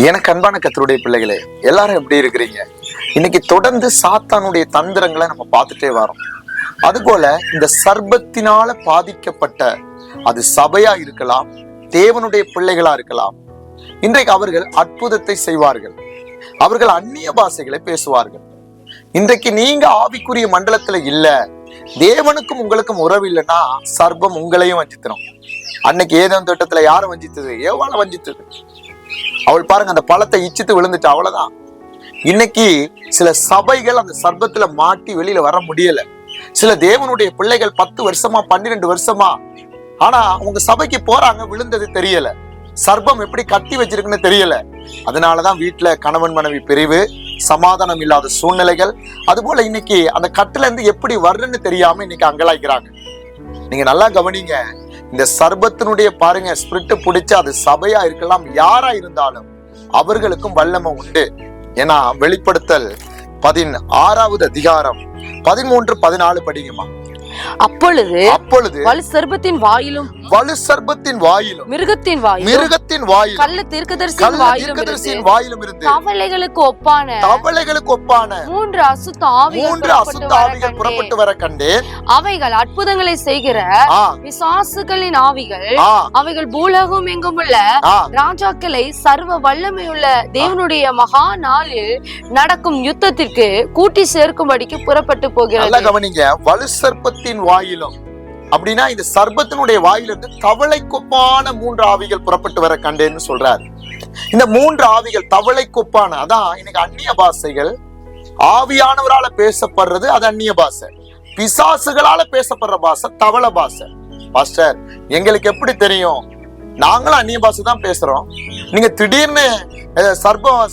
எனக்கு அன்பான கர்த்தருடைய பிள்ளைகளே, எல்லாரும் எப்படி இருக்கிறீங்க? இன்னைக்கு தொடர்ந்து சாத்தானுடைய தந்திரங்களை நம்ம பார்த்துட்டே வரோம். அதுபோல இந்த சர்ப்பத்தினால பாதிக்கப்பட்ட அது சபையா இருக்கலாம், தேவனுடைய பிள்ளைகளா இருக்கலாம். இன்றைக்கு அவர்கள் அற்புதத்தை செய்வார்கள், அவர்கள் அந்நிய பாஷைகளை பேசுவார்கள். இன்றைக்கு நீங்க ஆவிக்குரிய மண்டலத்துல இல்ல, தேவனுக்கும் உங்களுக்கும் உறவு இல்லைன்னா சர்ப்பம் உங்களையும் வஞ்சித்தரும். அன்னைக்கு ஏதேன் தோட்டத்துல யாரை வஞ்சித்தது? ஏவாள வஞ்சித்தது. அவள் பாருங்க, அந்த பழத்தை இச்சித்து விழுந்துட்டு, அவ்வளவுதான். இன்னைக்கு சில சபைகள் அந்த சர்ப்பத்துல மாட்டி வெளியில வர முடியல. சில தேவனுடைய பிள்ளைகள் 10 வருஷமா 12 வருஷமா ஆனா அவங்க சபைக்கு போறாங்க, விழுந்தது தெரியல. சர்ப்பம் எப்படி கட்டி வச்சிருக்குன்னு தெரியல. அதனாலதான் வீட்டுல கணவன் மனைவி பிரிவு, சமாதானம் இல்லாத சூழ்நிலைகள். அதுபோல இன்னைக்கு அந்த கட்டுல இருந்து எப்படி வர்றன்னு தெரியாம இன்னைக்கு அங்கலாய்க்கிறாங்க. நீங்க நல்லா கவனிங்க, இந்த சர்ப்பத்தினுடைய பாருங்க ஸ்பிரிட் பிடிச்சு அது சபையா இருக்கலாம், யாரா இருந்தாலும் அவர்களுக்கும் வல்லமை உண்டு. ஏன்னா வெளிப்படுத்தல் 16வது அதிகாரம் 13, 14 படிங்கம்மா. அப்பொழுது வலு சர்ப்பத்தின் வாயிலும் மிருகத்தின் வாயிலும் கள்ள தீர்க்கதரிசியின் வாயிலும் இருந்து தவளைகளுக்கு ஒப்பான 3 அசுத்த ஆவிகள் புறப்பட்டு வர கண்டேன். அவைகள் அற்புதங்களை செய்கிற பிசாசுகளின் ஆவிகள். அவைகள் பூலகம் எங்கும் உள்ள ராஜாக்களை சர்வ வல்லமையுள்ள தேவனுடைய மகா நாளில் நடக்கும் யுத்தத்திற்கு கூட்டி சேர்க்கும்படிக்கு புறப்பட்டு போகிறது. கவனிங்க, வலு சர்ப்பத்தின் வாயிலும் அப்படின்னா இந்த சர்ப்பத்தினுடைய வாயிலிருந்து தவளை கொப்பான 3 ஆவிகள் புறப்பட்டு வர கண்டேன்னு சொல்றாரு. இந்த 3 ஆவிகள் தவளை கொப்பான, அதான் இன்னைக்கு அந்நிய பாஷைகள். ஆவியானவரால பேசப்படுறது அது அந்நிய பாஷை, பிசாசுகளால பேசப்படுற பாஷை தவளை பாஷை. பாஸ்டர், எங்களுக்கு எப்படி தெரியும்? நாங்களும் அந்நிய பாஷை தான் பேசுறோம். நீங்க திடீர்னு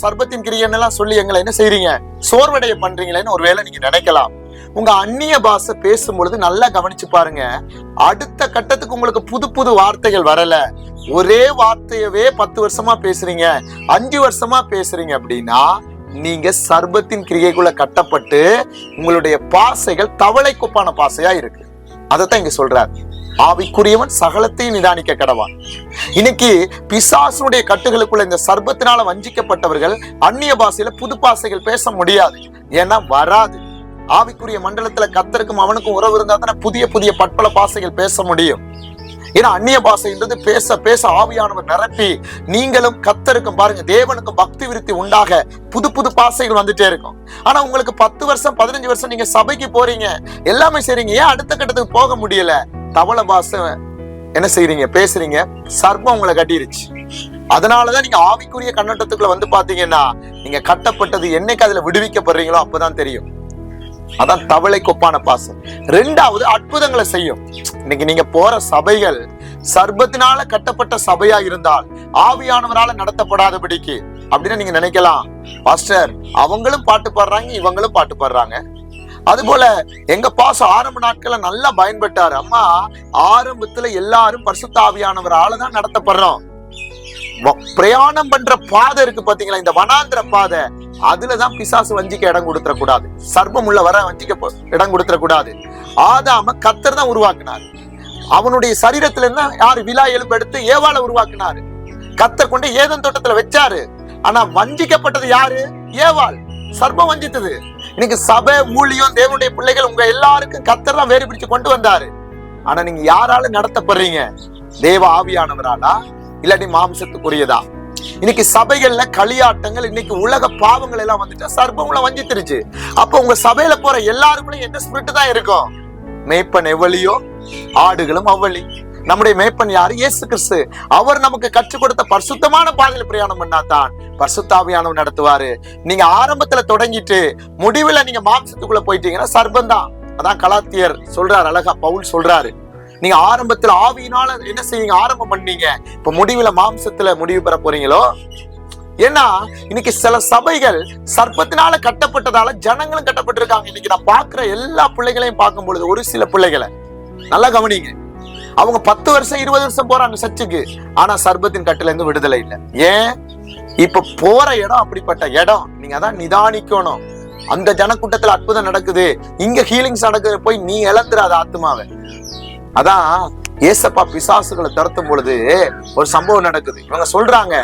சர்ப்பத்தின் கிரியைன்னு சொல்லி எங்களை என்ன செய்றீங்க, சோர்வடைய பண்றீங்களேன்னு ஒருவேளை நீங்க நினைக்கலாம். உங்க அந்நிய பாஷை பேசும் பொழுது நல்லா கவனிச்சு பாருங்க, அடுத்த கட்டத்துக்கு உங்களுக்கு புது புது வார்த்தைகள் வரல. ஒரே வார்த்தையவே 10 வருஷமா பேசுறீங்க, 5 வருஷமா பேசுறீங்க அப்படின்னா நீங்க சர்ப்பத்தின் கிரியைக்குள்ள கட்டப்பட்டு உங்களுடைய பாசைகள் தவளை கொப்பான பாசையா இருக்கு. அதைத்தான் இங்க சொல்றாரு. ஆவிக்குரியவன் சகலத்தையும் நிதானிக்க கடவான். இன்னைக்கு பிசாசுடைய கட்டுகளுக்குள்ள இந்த சர்ப்பத்தினால வஞ்சிக்கப்பட்டவர்கள் அந்நிய பாஷையில புது பாசைகள் பேச முடியாது, ஏன்னா வராது. ஆவிக்குரிய மண்டலத்துல கர்த்தருக்கும் அவனுக்கும் உறவு இருந்தா தானே புதிய புதிய பற்பல பாசைகள் பேச முடியும். ஏன்னா அந்நிய பாஷைன்றது பேச பேச ஆவியானவர் நிரப்பி நீங்களும் கர்த்தருக்கும் பாருங்க தேவனுக்கும் பக்தி விருத்தி உண்டாக புது புது பாசைகள் வந்துட்டே இருக்கும். ஆனா உங்களுக்கு 10 வருஷம் 15 வருஷம் நீங்க சபைக்கு போறீங்க, எல்லாமே செய்றீங்க, ஏன் அடுத்த கட்டத்துக்கு போக முடியல? தவளை பாஷை என்ன செய்றீங்க, பேசுறீங்க, சர்ப்பம் உங்களை கட்டிருச்சு. அதனாலதான் நீங்க ஆவிக்குரிய கண்ணோட்டத்துக்குள்ள வந்து பாத்தீங்கன்னா நீங்க கட்டப்பட்டது என்னைக்கு அதுல விடுவிக்கப்படுறீங்களோ அப்பதான் தெரியும். அதான் தவளை கொப்பான பாசம். 2வது அற்புதங்களை செய்யும். இன்னைக்கு நீங்க போற சபைகள் சர்ப்பத்தினால கட்டப்பட்ட சபையா இருந்தால் ஆவியானவரால நடத்தப்படாதபடிக்கு அப்படின்னு நீங்க நினைக்கலாம். பாஸ்டர், அவங்களும் பாட்டு பாடுறாங்க, இவங்களும் பாட்டு பாடுறாங்க. அதுபோல எங்க பாசம் ஆரம்ப நாட்கள்ல நல்லா பயன்பட்டாரு. அம்மா, ஆரம்பத்துல எல்லாரும் பரிசுத்த ஆவியானவரால தான் நடத்தப்படுறோம். பிரயாணம் பண்ற பாதை இருக்கு பாத்தீங்களா, இந்த வனாந்திர பாதை, அதுலதான் பிசாசு வஞ்சிக்க இடம் கொடுத்துட கூடாது, சர்ப்பம் உள்ள வர வஞ்சிக்க இடம் கொடுத்துட கூடாது. ஆதாம கர்த்தர் தான் உருவாக்குனார். அவனுடைய சரீரத்துல இருந்தா யாரு விலா எலும்பு எடுத்து ஏவாள உருவாக்குனாரு. கர்த்தர் கொண்டு ஏதேன் தோட்டத்துல வச்சாரு. ஆனா வஞ்சிக்கப்பட்டது யாரு? ஏவாள். சர்ப்பம் வஞ்சித்தது. இன்னைக்கு சபை ஊழியம் தேவனுடைய பிள்ளைகள் உங்க எல்லாருக்கும் கர்த்தர் தான் வேறு பிடிச்சு கொண்டு வந்தாரு. ஆனா நீங்க யாரால நடத்தப்படுறீங்க? தேவ ஆவியானவராலா இல்லாட்டி மாம்சத்துக்குரியதா? இன்னைக்கு சபைகள்ல களியாட்டங்கள், இன்னைக்கு உலக பாவங்கள் எல்லாம் வந்துட்டு சர்ப்பம் உள்ள வஞ்சித்திருச்சு. அப்ப உங்க சபையில போற எல்லாருக்குள்ளயும் என்ன ஸ்பிரிட் தான் இருக்கும்? மேய்ப்பன் எவ்வளியோ ஆடுகளும் அவ்வளி. நம்முடைய மேய்ப்பன் யாரு? இயேசு கிறிஸ்து. அவர் நமக்கு கற்றுக் கொடுத்த பரிசுத்தமான பாதையில பிரயாணம் பண்ணாதான் பரிசுத்த ஆவியானவர் நடத்துவாரு. நீங்க ஆரம்பத்துல தொடங்கிட்டு முடிவுல நீங்க மாம்சத்துக்குள்ள போயிட்டீங்கன்னா சர்ப்பம் தான். அதான் கலாத்தியர் சொல்றாரு, அழகா பவுல் சொல்றாரு, நீங்க ஆரம்பத்துல ஆவியினால என்ன செய்யுங்க, ஆரம்பம் பண்ணீங்க, இப்ப முடிவுல மாம்சத்துல முடிவு பெற போறீங்களோ? ஏன்னா இன்னைக்கு சில சபைகள் சர்ப்பத்தினால கட்டப்பட்டதால ஜனங்களும் கட்டப்பட்டிருக்காங்க. இன்னைக்கு நான் பாக்குற எல்லா பிள்ளைகளையும் பார்க்கும் பொழுது ஒரு சில பிள்ளைகளை நல்லா கவனிங்க, அவங்க 10 வருஷம் 20 வருஷம் போறாங்க சர்ச்சுக்கு, ஆனா சர்ப்பத்தின் கட்டுல இருந்து விடுதலை இல்லை. ஏன்? இப்ப போற இடம் அப்படிப்பட்ட இடம். நீங்க அதான் நிதானிக்கணும். அந்த ஜனக்கூட்டத்துல அற்புதம் நடக்குது, இங்க ஹீலிங்ஸ் நடக்குது, போய் நீ இழந்துடாத ஆத்மாவை. அதான் ஏசப்பா பிசாசுகளை துரத்தும் பொழுது ஒரு சம்பவம் நடக்குது. இவங்க சொல்றாங்க,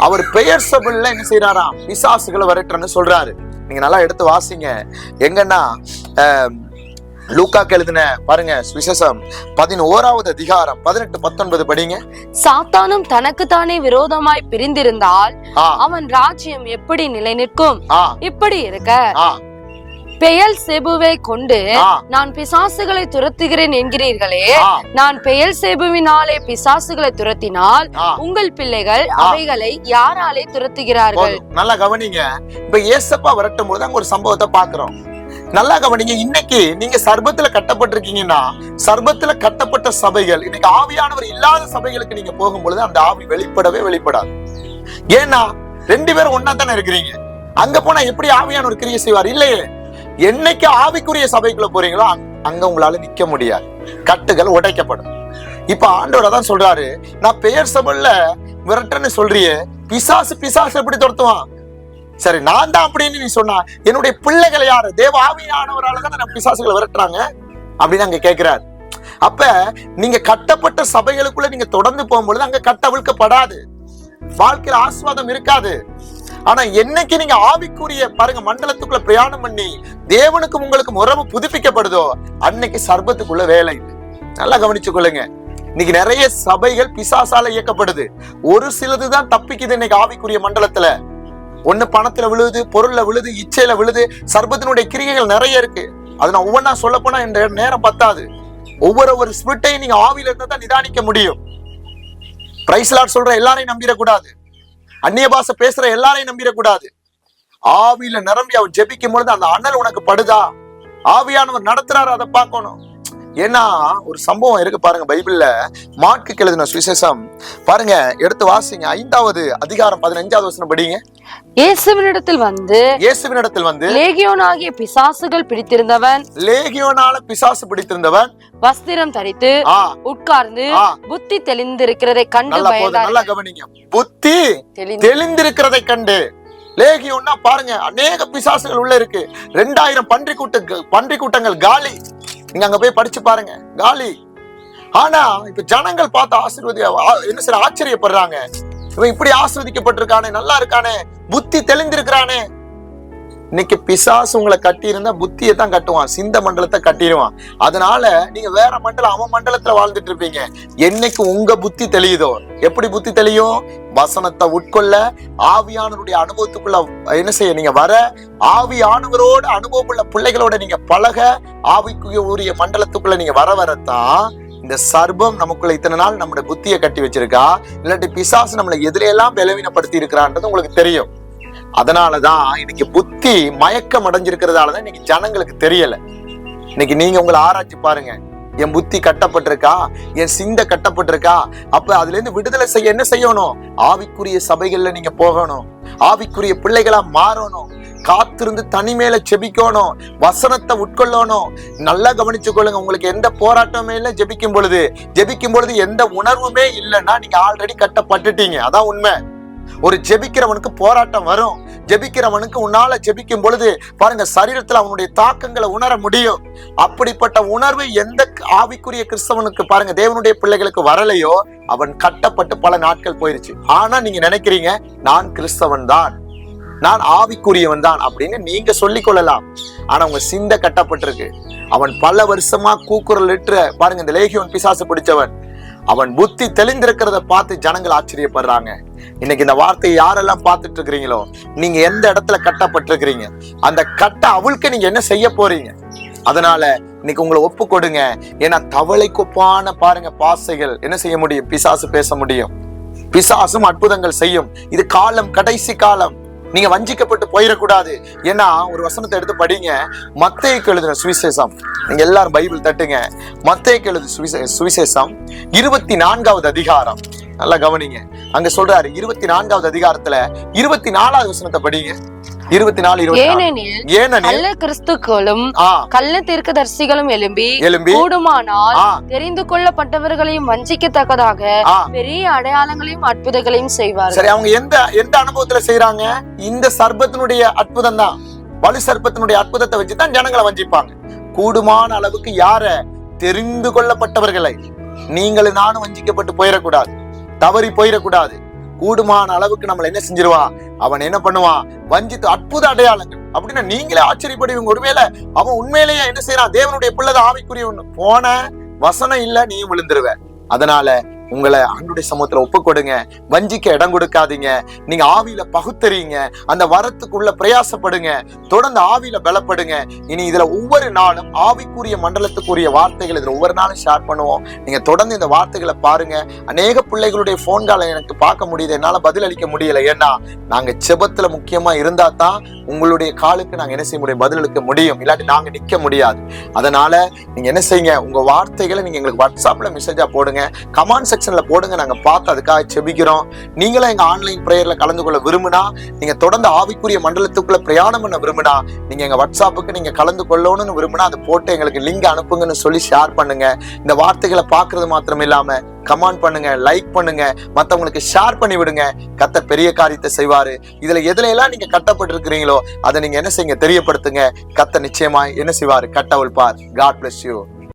அவர் பெயர் சபையில என்ன செய்யறாராம், பிசாசுகளை விரட்டுறன்னு சொல்றாரு. நீங்க நல்லா எடுத்து வாசிங்க. எங்கன்னா லூக்காக்கு எழுதின பாருங்க சுவிசேஷம் 11வது அதிகாரம் 18-19 படிங்க. சாத்தானும் தனக்கு தானே விரோதமாய் பிரிந்திருந்தால் அவன் ராஜ்யம் எப்படி நிலை நிற்கும்? இப்படி இருக்க பெயல் செபுவை கொண்டு நான் பிசாசுகளை துரத்துகிறேன் என்கிறீர்களே, நான் பெயல் செபுவினாலே பிசாசுகளை துரத்தினால் உங்கள் பிள்ளைகள் அவைகளை யாராலே துரத்துகிறார்கள்? நல்லா கவனிங்க. இப்ப ஏசப்பா விரட்டும் போது அங்க ஒரு சம்பவத்தை பாக்குறோம். நல்லா கவனிங்க. இன்னைக்கு நீங்க சர்பத்துல கட்டப்பட்டிருக்கீங்கன்னா, சர்பத்துல கட்டப்பட்ட சபைகள் இன்னைக்கு ஆவியானவர் இல்லாத சபைகளுக்கு நீங்க போகும்பொழுது அந்த ஆவி வெளிப்படாது. ஏன்னா 2 பேரும் ஒன்னா தானே இருக்கிறீங்க. அங்க போனா எப்படி ஆவியானவர் கிரியை செய்வார்? இல்லையே. என்னைக்கு ஆவிக்குரிய சபைக்குள்ள போறீங்களோ அங்க உங்களால நிக்க முடியாது, கட்டுகள் உடைக்கப்படும். இப்ப ஆண்டவர் தான் சொல்றாரு, நான் பெயர் சபையில விரட்டன்னு சொல்றியே, பிசாசு எப்படி துரத்துவான்? சரி, நான் தான் அப்படின்னு நீ சொன்னா என்னுடைய பிள்ளைகளை யாரு? தேவ ஆவியானவரால தான் நம்ம பிசாசுகளை விரட்டுறாங்க அப்படின்னு அங்க கேட்கிறாரு. அப்ப நீங்க கட்டப்பட்ட சபைகளுக்குள்ள நீங்க தொடர்ந்து போகும்பொழுது அங்க கட்டவிழ்க்கப்படாது, வாழ்க்கையில ஆசீர்வாதம் இருக்காது. ஆனா என்னைக்கு நீங்க ஆவிக்குரிய பாருங்க மண்டலத்துக்குள்ள பிரயாணம் பண்ணி தேவனுக்கும் உங்களுக்கும் உறவு புதுப்பிக்கப்படுதோ அன்னைக்கு சர்பத்துக்குள்ள வேலை இல்லை. நல்லா கவனிச்சு கொள்ளுங்க. இன்னைக்கு நிறைய சபைகள் பிசாசால இயக்கப்படுது. ஒரு சிலதுதான் தப்பிக்குது இன்னைக்கு ஆவிக்குரிய மண்டலத்துல. ஒண்ணு பணத்துல விழுது, பொருள்ல விழுது, இச்சையில விழுது. சர்பத்தினுடைய கிரியைகள் நிறைய இருக்கு. அது நான் ஒவ்வொன்னா சொல்ல போனா இந்த நேரம் பத்தாது. ஒவ்வொரு ஸ்பிரிட்டையும் நீங்க ஆவியில இருந்தா தான் நிதானிக்க முடியும். பிரைஸ் லார்ட் சொல்ற எல்லாரையும் நம்பிடக்கூடாது, அந்நிய பாஷை பேசுற எல்லாரையும் நம்பிடக்கூடாது. ஆவியில நிரம்பி அவர் ஜெபிக்கும் பொழுது அந்த அனல் உனக்கு படுதா, ஆவியானவர் நடத்துறாரு, அதை பார்க்கணும். ஏன்னா ஒரு சம்பவம் இருக்கு பாருங்க பைபிள்ல. மார்க்கு எழுதின சுவிசேஷம் பாருங்க, எடுத்து வாசிங்க. 5வது அதிகாரம் 15வது வசனம் படிங்க. இயேசுவினிடத்தில் வந்து லேகியோனாகிய பிசாசுகள் பிடித்திருந்தவன், லேகியோனால பிசாசு பிடித்திருந்தவன் வஸ்திரம் தரித்து உட்கார்ந்து புத்தி தெளிந்திருக்கிறதை கண்டு பயந்தார். நல்லா கவனிங்க. புத்தி தெளிந்திருக்கிறதை கண்டு. லேகியோன்னா பாருங்க, அநேக பிசாசுகள் உள்ள இருக்கு. 2000 பன்றி கூட்டங்கள் காலி. நீங்க அங்க போய் படிச்சு பாருங்க, காலி. ஆனா இப்ப ஜனங்கள் பார்த்து ஆச்சரியப்படுறாங்க. இவன் இப்படி ஆஸ்வதிக்கப்பட்டிருக்கானே, நல்லா இருக்கானே, புத்தி தெளிந்திருக்கிறானே. இன்னைக்கு பிசாசு உங்களை கட்டி இருந்தா புத்தியை தான் கட்டுவான், சிந்த மண்டலத்தை கட்டிடுவான். அதனால நீங்க வேற மண்டலம், அவன் மண்டலத்துல வாழ்ந்துட்டு இருப்பீங்க. என்னைக்கு உங்க புத்தி தெளியுதோ, எப்படி புத்தி தெளியும்? வசனத்தை உட்கொள்ள, ஆவியானவருடைய அனுபவத்துக்குள்ள என்ன செய்ய நீங்க வர, ஆவியானவரோட அனுபவம் உள்ள பிள்ளைகளோட நீங்க பழக, ஆவிக்குரிய மண்டலத்துக்குள்ள நீங்க வரத்தான் இந்த சர்பம் நமக்குள்ள இத்தனை நாள் நம்முடைய புத்தியை கட்டி வச்சிருக்கா, இல்லாட்டி பிசாசு நம்மளை எதிரெல்லாம் பலவீனப்படுத்தி இருக்கிறான்றது உங்களுக்கு தெரியும். அதனாலதான் இன்னைக்கு புத்தி மயக்கம் அடைஞ்சிருக்கிறதாலதான் இன்னைக்கு ஜனங்களுக்கு தெரியல. இன்னைக்கு நீங்க உங்களை ஆராய்ச்சி பாருங்க, என் புத்தி கட்டப்பட்டிருக்கா, என் சிந்தை கட்டப்பட்டிருக்கா? அப்ப அதுல இருந்து விடுதலை செய்ய என்ன செய்யணும்? ஆவிக்குரிய சபைகள்ல நீங்க போகணும், ஆவிக்குரிய பிள்ளைகளா மாறணும், காத்திருந்து தனிமேல செபிக்கணும், வசனத்தை உட்கொள்ளணும். நல்லா கவனிச்சு கொள்ளுங்க. உங்களுக்கு எந்த போராட்டமே இல்லை ஜெபிக்கும் பொழுது எந்த உணர்வுமே இல்லைன்னா நீங்க ஆல்ரெடி கட்டப்பட்டுட்டீங்க. அதான் உண்மை. ஒரு ஜெபிக்கிறவனுக்கு போராட்டம் வரும். ஜெபிக்கிறவனுக்கு உன்னால ஜெபிக்கும் பொழுது பாருங்க சரீரத்துல அவனுடைய தாக்கங்களை உணர முடியும். அப்படிப்பட்ட உணர்வு எந்த ஆவிக்குரிய கிறிஸ்தவனுக்கு பாருங்க தேவனுடைய பிள்ளைகளுக்கு வரலையோ அவன் கட்டப்பட்டு பல நாட்கள் போயிருச்சு. ஆனா நீங்க நினைக்கிறீங்க நான் கிறிஸ்தவன் தான், நான் ஆவிக்குரியவன் தான் அப்படின்னு நீங்க சொல்லிக் கொள்ளலாம். ஆனா உங்க சிந்தை கட்டப்பட்டிருக்கு. அவன் பல வருஷமா கூக்குரல் இட்டு பாருங்க, இந்த லேகியோன் பிசாசு பிடிச்சவன், அவன் புத்தி தெளிந்திருக்கிறத பார்த்து ஜனங்கள் ஆச்சரியப்படுறாங்க. இன்னைக்கு இந்த வார்த்தையை யாரெல்லாம் பார்த்துட்டு இருக்கிறீங்களோ, நீங்க எந்த இடத்துல கட்டப்பட்டிருக்கிறீங்க, அந்த கட்ட அவளுக்கு நீங்க என்ன செய்ய போறீங்க? அதனால இன்னைக்கு உங்களை ஒப்பு கொடுங்க. ஏன்னா தவளை கொப்பான பாருங்க பாசைகள் என்ன செய்ய முடியும்? பிசாசு பேச முடியும், பிசாசும் அற்புதங்கள் செய்யும். இது காலம், கடைசி காலம். நீங்க வஞ்சிக்கப்பட்டு போயிடக்கூடாது. ஏன்னா ஒரு வசனத்தை எடுத்து படிங்க. மத்தேயுக்கு எழுதின சுவிசேஷம், நீங்க எல்லாரும் பைபிள் தட்டுங்க. மத்தேயுக்கு எழுதின சுவிசேஷம் 24வது அதிகாரம் நல்லா கவனிங்க. அங்க சொல்றாரு 24வது அதிகாரத்துல 24வது வசனத்தை படிங்க. 24 ஏனெனில் கிறிஸ்துக்களும் கள்ள தீர்க்கதரிசிகளும் எழும்பி கூடுமானால் தெரிந்து கொள்ளப்பட்டவர்களையும் வஞ்சிக்கத்தக்கதாக பெரிய அடையாளங்களையும் அற்புதங்களையும் செய்வார். சரி, அவங்க எந்த அனுபவத்துல செய்யறாங்க? இந்த சர்பத்தினுடைய அற்புதம் தான், வலு சர்பத்தினுடைய அற்புதத்தை வச்சுதான் ஜனங்களை வஞ்சிப்பாங்க. கூடுமான அளவுக்கு யார? தெரிந்து கொள்ளப்பட்டவர்களை. நீங்களும் நானும் வஞ்சிக்கப்பட்டு போயிடக்கூடாது, தவறி போயிடக்கூடாது. கூடுமான அளவுக்கு நம்மள என்ன செஞ்சிருவான், அவன் என்ன பண்ணுவான், வஞ்சித்து அற்புத அடையாளங்கள் அப்படின்னா நீங்களே ஆச்சரியப்படுவீங்க. ஒருவேளை அவன் உண்மையிலேயே என்ன செய்யறான், தேவனுடைய பிள்ளைதான் ஆவிக்குரிய ஒண்ணு போன வசனம் இல்ல, நீ விழுந்துருவ. அதனால உங்களை ஆண்டுடைய சமூகத்துல ஒப்பு கொடுங்க, வஞ்சிக்க இடம் கொடுக்காதீங்க. நீங்க ஆவியில பகுத்தறீங்க, அந்த வரத்துக்குள்ள பிரயாசப்படுங்க, தொடர்ந்து ஆவியில பலப்படுங்க. இனி இதுல ஒவ்வொரு நாளும் ஆவிக்குரிய மண்டலத்துக்குரிய வார்த்தைகள் இதுல ஒவ்வொரு நாளும் ஷேர் பண்ணுவோம். நீங்க தொடர்ந்து இந்த வார்த்தைகளை பாருங்க. அநேக பிள்ளைகளுடைய போன் காலை எனக்கு பார்க்க முடியுது, என்னால பதில் அளிக்க முடியல. ஏன்னா நாங்க செபத்துல முக்கியமா இருந்தா தான் உங்களுடைய காலுக்கு நாங்க என்ன செய்ய முடியும், பதில் அளிக்க முடியும். இல்லாட்டி நாங்க நிக்க முடியாது. அதனால நீங்க என்ன செய்யுங்க, உங்க வார்த்தைகளை நீங்க எங்களுக்கு வாட்ஸ்அப்ல மெசேஜா போடுங்க, கமெண்ட் செக்ஷன்ல போடுங்க. நாங்க பார்த்து அதுக்காக செபிக்கிறோம். நீங்களும் எங்க ஆன்லைன் பிரேயர்ல கலந்து கொள்ள விரும்பினா, நீங்க தொடர்ந்து ஆவிக்குரிய மண்டலத்துக்குள்ள பிரயாணம் பண்ண விரும்பினா, நீங்க எங்க வாட்ஸ்அப்புக்கு நீங்க கலந்து கொள்ளணும்னு விரும்பினா அதை போட்டு எங்களுக்கு லிங்க் அனுப்புங்கன்னு சொல்லி ஷேர் பண்ணுங்க. இந்த வார்த்தைகளை பாக்குறது மாத்திரம் இல்லாம கமெண்ட் பண்ணுங்க, லைக் பண்ணுங்க, மத்தவங்களுக்கு ஷேர் பண்ணி விடுங்க. கர்த்தர் பெரிய காரியத்தை செய்வாரு. இதுல எதுல எல்லாம் நீங்க கட்டப்பட்டு இருக்கிறீங்களோ அதை நீங்க என்ன செய்யுங்க, தெரியப்படுத்துங்க. கர்த்தர் நிச்சயமாய் என்ன செய்வாரு, கட்டவிழ்ப்பார். God bless you.